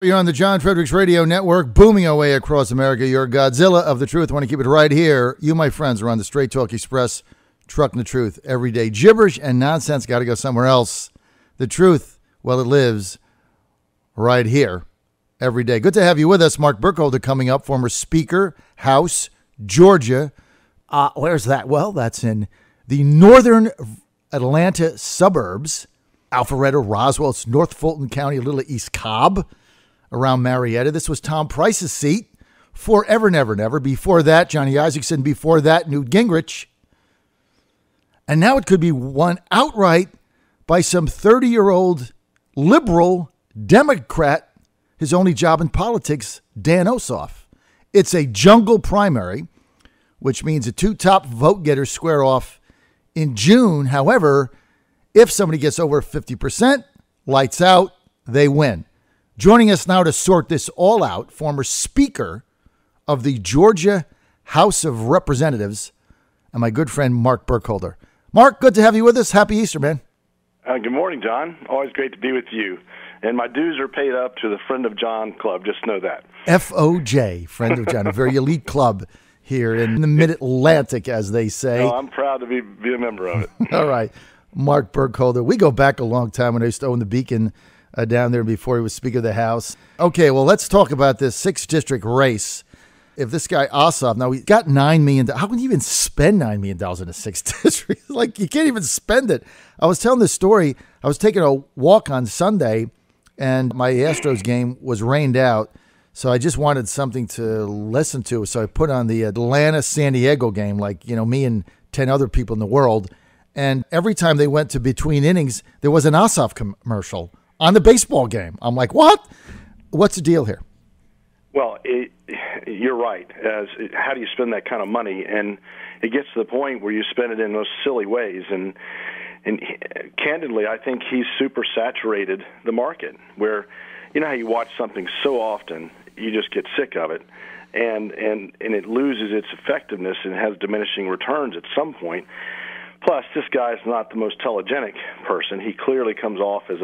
You're on the John Fredericks Radio Network, booming away across America. You're Godzilla of the truth. I want to keep it right here. You, my friends, are on the Straight Talk Express, trucking the truth every day. Gibberish and nonsense got to go somewhere else. The truth, well, it lives right here every day. Good to have you with us. Mark Burkhalter coming up, former Speaker, House, Georgia. Where's that? Well, that's in the northern Atlanta suburbs. Alpharetta, Roswell, it's North Fulton County, a little East Cobb, around Marietta. This was Tom Price's seat forever, never, never. Before that, Johnny Isakson. Before that, Newt Gingrich. And now it could be won outright by some 30-year-old liberal Democrat, his only job in politics, Dan Ossoff. It's a jungle primary, which means the two top vote getters square off in June. However, if somebody gets over 50%, lights out, they win. Joining us now to sort this all out, former Speaker of the Georgia House of Representatives, and my good friend Mark Burkhalter. Mark, good to have you with us. Happy Easter, man. Good morning, John. Always great to be with you. And my dues are paid up to the Friend of John Club. Just know that. FOJ, Friend of John, a very elite club here in the Mid-Atlantic, as they say. No, I'm proud to be a member of it. All right. Mark Burkhalter. We go back a long time when I used to own the Beacon down there before he was Speaker of the House. Okay, well, let's talk about this 6th district race. If this guy Ossoff, now he got $9 million. How can you even spend $9 million in a 6th district? Like, you can't even spend it. I was telling this story. I was taking a walk on Sunday, and my Astros game was rained out. So I just wanted something to listen to. So I put on the Atlanta-San Diego game, like, me and 10 other people in the world. And every time they went to between innings, there was an Ossoff commercial on the baseball game. I'm like, what? What's the deal here? Well, you're right. How do you spend that kind of money? And it gets to the point where you spend it in those silly ways. And candidly, I think he's super saturated the market, where how you watch something so often, you just get sick of it. And it loses its effectiveness and has diminishing returns at some point. Plus, this guy is not the most telegenic person. He clearly comes off as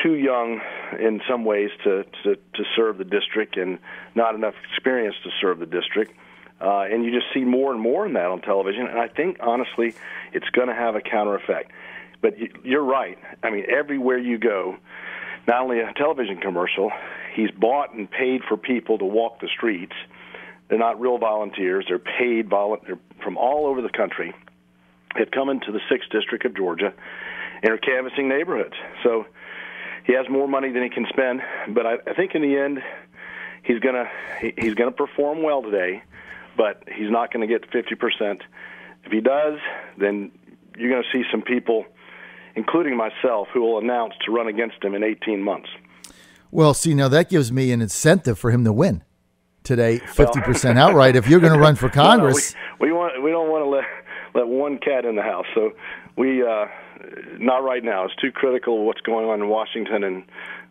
too young in some ways to serve the district, and not enough experience to serve the district. And you just see more and more in that on television. And I think, honestly, it's going to have a counter effect. But you're right. I mean, everywhere you go, not only a television commercial, he's bought and paid for people to walk the streets. They're not real volunteers. They're paid volunteers from all over the country. They've come into the 6th District of Georgia and are canvassing neighborhoods. So he has more money than he can spend, but I think in the end he's gonna perform well today, but he's not going to get 50%. If he does, then you're going to see some people, including myself, who will announce to run against him in 18 months. Well, see, now that gives me an incentive for him to win today, 50% outright. If you're going to run for Congress, we don't want to let one cat in the house. So we not right now. It's too critical of what's going on in Washington, and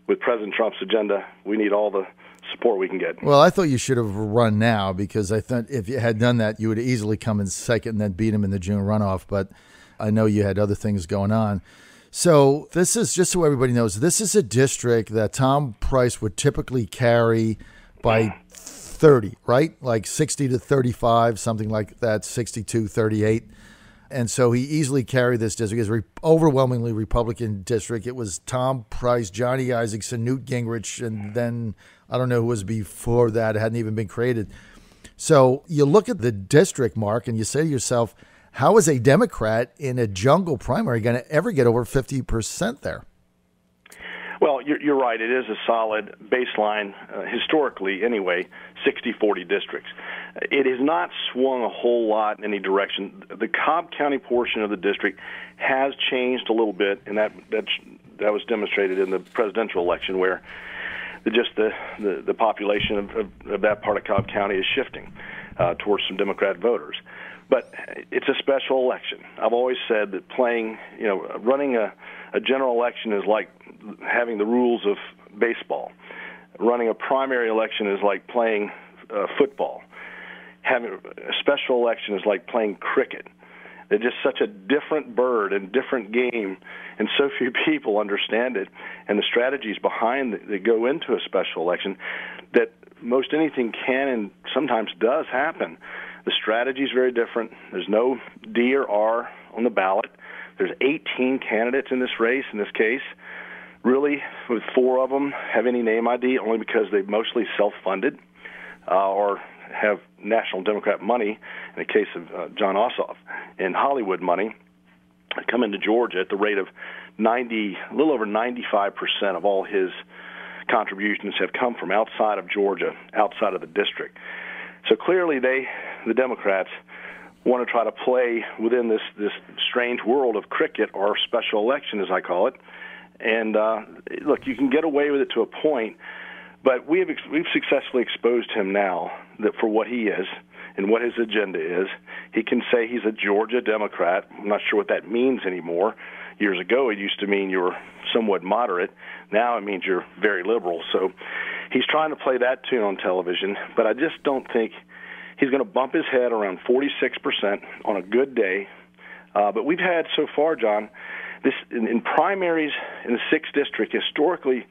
with President Trump's agenda, we need all the support we can get. Well, I thought you should have run now, because I thought if you had done that, you would easily come in second and then beat him in the June runoff. But I know you had other things going on. So this is, just so everybody knows, this is a district that Tom Price would typically carry by 30, right? Like 60 to 35, something like that, 62-38. And so he easily carried this district. It's an overwhelmingly Republican district. It was Tom Price, Johnny Isakson, Newt Gingrich, and then I don't know who was before that. It hadn't even been created. So you look at the district, Mark, and you say to yourself, how is a Democrat in a jungle primary going to ever get over 50% there? Well, you're right. It is a solid baseline, historically anyway, 60-40 districts. It has not swung a whole lot in any direction. The Cobb County portion of the district has changed a little bit, and that was demonstrated in the presidential election, where the population of that part of Cobb County is shifting towards some Democrat voters. But it's a special election. I've always said that running a general election is like having the rules of baseball. Running a primary election is like playing football. Having a special election is like playing cricket. They're just such a different bird and different game, and so few people understand it and the strategies behind that go into a special election that most anything can and sometimes does happen. The strategy is very different. There's no D or R on the ballot. There's 18 candidates in this race, in this case. Really, with 4 of them have any name ID only because they've mostly self-funded or have National Democrat money, in the case of John Ossoff, and Hollywood money, come into Georgia at the rate of a little over 95% of all his contributions have come from outside of Georgia, outside of the district. So clearly the Democrats, want to try to play within this strange world of cricket, or special election, as I call it. And look, you can get away with it to a point, but we've successfully exposed him now that for what he is and what his agenda is. He can say he's a Georgia Democrat. I'm not sure what that means anymore. Years ago, it used to mean you were somewhat moderate. Now it means you're very liberal. So he's trying to play that tune on television, but I just don't think he's going to bump his head around 46% on a good day. But we've had so far, John, this in primaries in the 6th district, historically,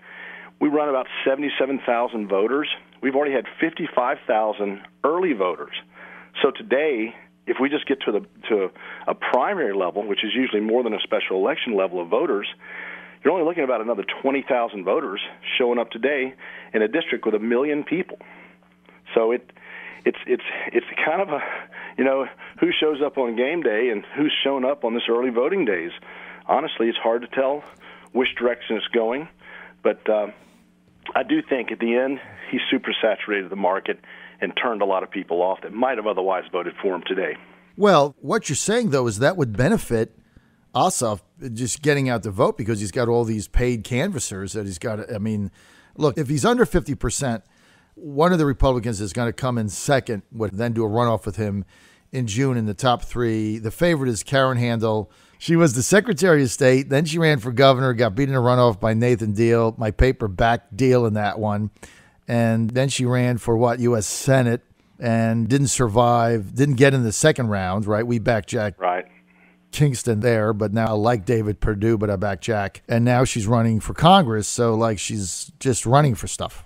we run about 77,000 voters. We've already had 55,000 early voters. So today, if we just get to a primary level, which is usually more than a special election level of voters, you're only looking at about another 20,000 voters showing up today in a district with 1 million people. So it's kind of a, who shows up on game day and who's shown up on this early voting days. Honestly, it's hard to tell which direction it's going, but I do think at the end he super saturated the market and turned a lot of people off that might have otherwise voted for him today. Well, what you're saying, though, is that would benefit Ossoff just getting out to vote because he's got all these paid canvassers that he's got. I mean, look, if he's under 50%, one of the Republicans is going to come in second, would then do a runoff with him in June in the top 3. The favorite is Karen Handel. She was the Secretary of State. Then she ran for governor, got beaten in a runoff by Nathan Deal. My paper backed Deal in that one. And then she ran for U.S. Senate and didn't survive, didn't get in the second round, right? We backed Jack Kingston there, but now I like David Perdue, but I backed Jack. And now she's running for Congress, so she's just running for stuff.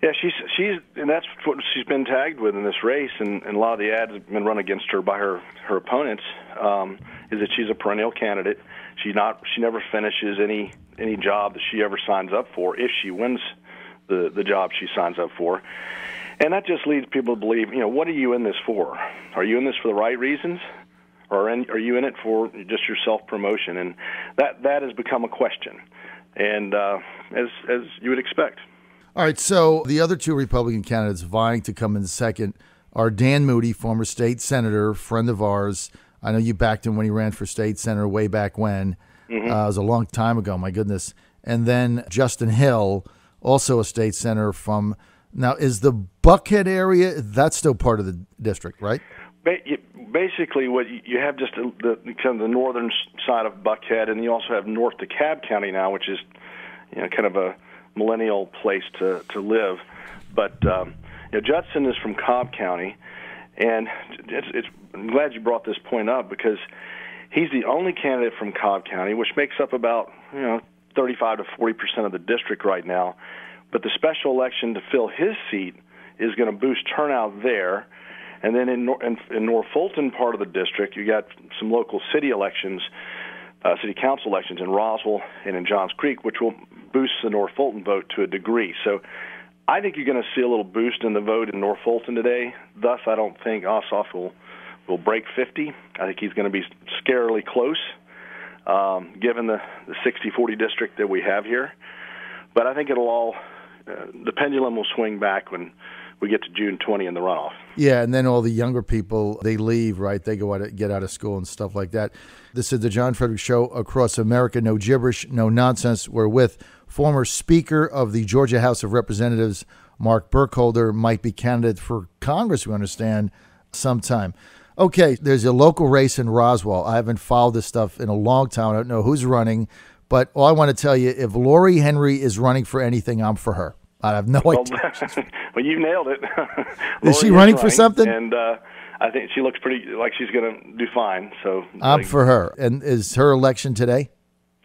Yeah, she's and that's what she's been tagged with in this race, and a lot of the ads have been run against her by her opponents. Is that she's a perennial candidate? She never finishes any job that she ever signs up for if she wins the job she signs up for, and that just leads people to believe, what are you in this for? Are you in this for the right reasons, or are you in it for just your self-promotion? And that has become a question, and as you would expect. All right, so the other 2 Republican candidates vying to come in second are Dan Moody, former state senator, friend of ours. I know you backed him when he ran for state senator way back when. Mm-hmm. It was a long time ago, my goodness. And then Justin Hill, also a state senator from, now is the Buckhead area, that's still part of the district, right? Basically, what you have just the northern side of Buckhead, and you also have North DeKalb County now, which is kind of a millennial place to live. But Judson is from Cobb County, and I'm glad you brought this point up because he's the only candidate from Cobb County, which makes up about 35 to 40% of the district right now. But the special election to fill his seat is going to boost turnout there. And then in North Fulton part of the district, you got some local city elections, city council elections in Roswell and in Johns Creek, which will boost the North Fulton vote to a degree. So I think you're going to see a little boost in the vote in North Fulton today. Thus, I don't think Ossoff will break 50. I think he's going to be scarily close, given the 60-40 district that we have here. But I think it'll all the pendulum will swing back when we get to June 20 in the runoff. Yeah, and then all the younger people, they leave, right? They go out, get out of school and stuff like that. This is the John Fredericks Show across America. No gibberish, no nonsense. We're with former Speaker of the Georgia House of Representatives, Mark Burkhalter, might be candidate for Congress, we understand, sometime. Okay, there's a local race in Roswell. I haven't followed this stuff in a long time. I don't know who's running, but all I want to tell you, if Lori Henry is running for anything, I'm for her. I have no idea. Well, you nailed it. Is she running for something? And I think she looks pretty like she's going to do fine. So I'm for her. And is her election today?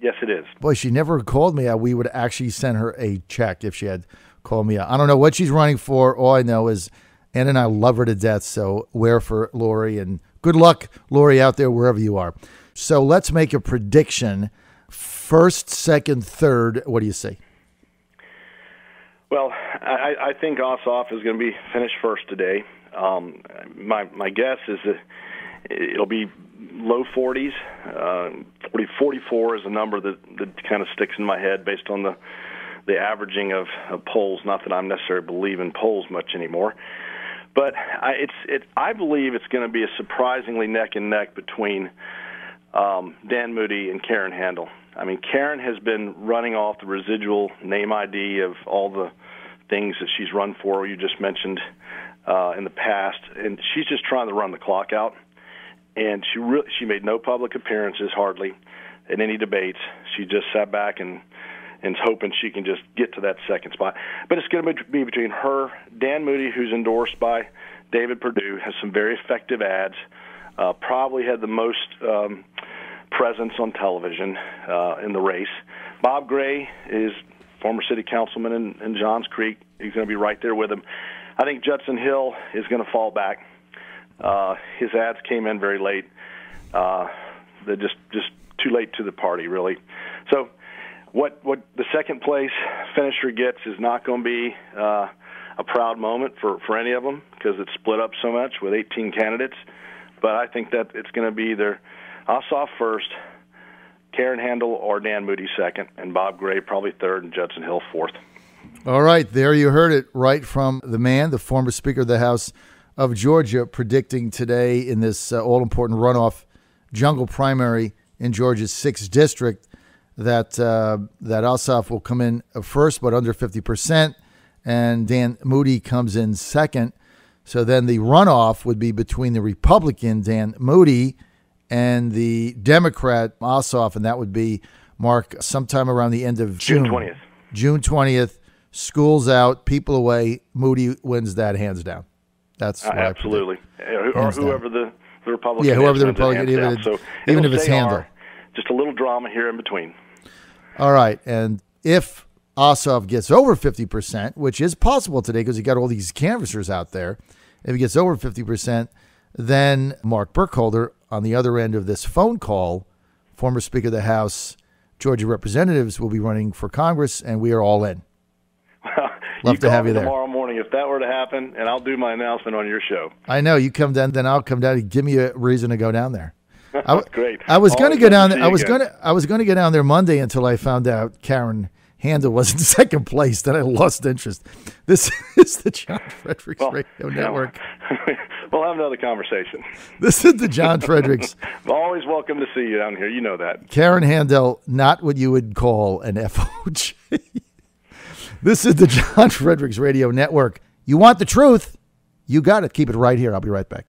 Yes, it is. Boy, she never called me. We would actually send her a check if she had called me. I don't know what she's running for. All I know is Ann and I love her to death. So we're for Lori, and good luck, Lori, out there wherever you are. So let's make a prediction. First, second, third. What do you say? Well, I think Ossoff is going to be finished first today. My guess is that it'll be low 40s. 44 is a number that kind of sticks in my head based on the averaging of polls. Not that I'm necessarily believe in polls much anymore, but I believe it's going to be a surprisingly neck and neck between Dan Moody and Karen Handel. I mean, Karen has been running off the residual name ID of all the things that she's run for, you just mentioned in the past, and she's just trying to run the clock out. And she made no public appearances hardly in any debates. She just sat back and is hoping she can just get to that second spot. But it's going to be between her, Dan Moody, who's endorsed by David Perdue, has some very effective ads, probably had the most presence on television in the race. Bob Gray is former city councilman in Johns Creek. He's going to be right there with him. I think Judson Hill is going to fall back. His ads came in very late. They're just too late to the party, really. So what the second place finisher gets is not going to be a proud moment for any of them because it's split up so much with 18 candidates. But I think that it's going to be either Ossoff first, Karen Handel or Dan Moody second, and Bob Gray probably third, and Judson Hill fourth. All right, there you heard it right from the man, the former Speaker of the House of Georgia, predicting today in this all-important runoff jungle primary in Georgia's 6th district that Ossoff will come in first, but under 50%, and Dan Moody comes in second. So then the runoff would be between the Republican Dan Moody and the Democrat Ossoff, and that would be, Mark, sometime around the end of June. June 20th. June 20th, school's out, people away, Moody wins that hands down. That's absolutely. Or whoever the Republican is. Yeah, whoever the Republican, even if it's Handel. Just a little drama here in between. All right, and if Ossoff gets over 50%, which is possible today because you got all these canvassers out there, if he gets over 50%, then Mark Burkhalter, on the other end of this phone call, former Speaker of the House, Georgia Representatives, will be running for Congress, and we are all in. Love to have you there tomorrow morning if that were to happen, and I'll do my announcement on your show. I know you come down, then I'll come down. Give me a reason to go down there. Great. I was going to go down there. I was going to go down there Monday until I found out Karen Handel was in second place. Then I lost interest. This is the John Fredericks Radio Network. We'll have another conversation. This is the John Fredericks. Always welcome to see you down here. You know that. Karen Handel, not what you would call an FOJ. This is the John Fredericks Radio Network. You want the truth? You got it. Keep it right here. I'll be right back.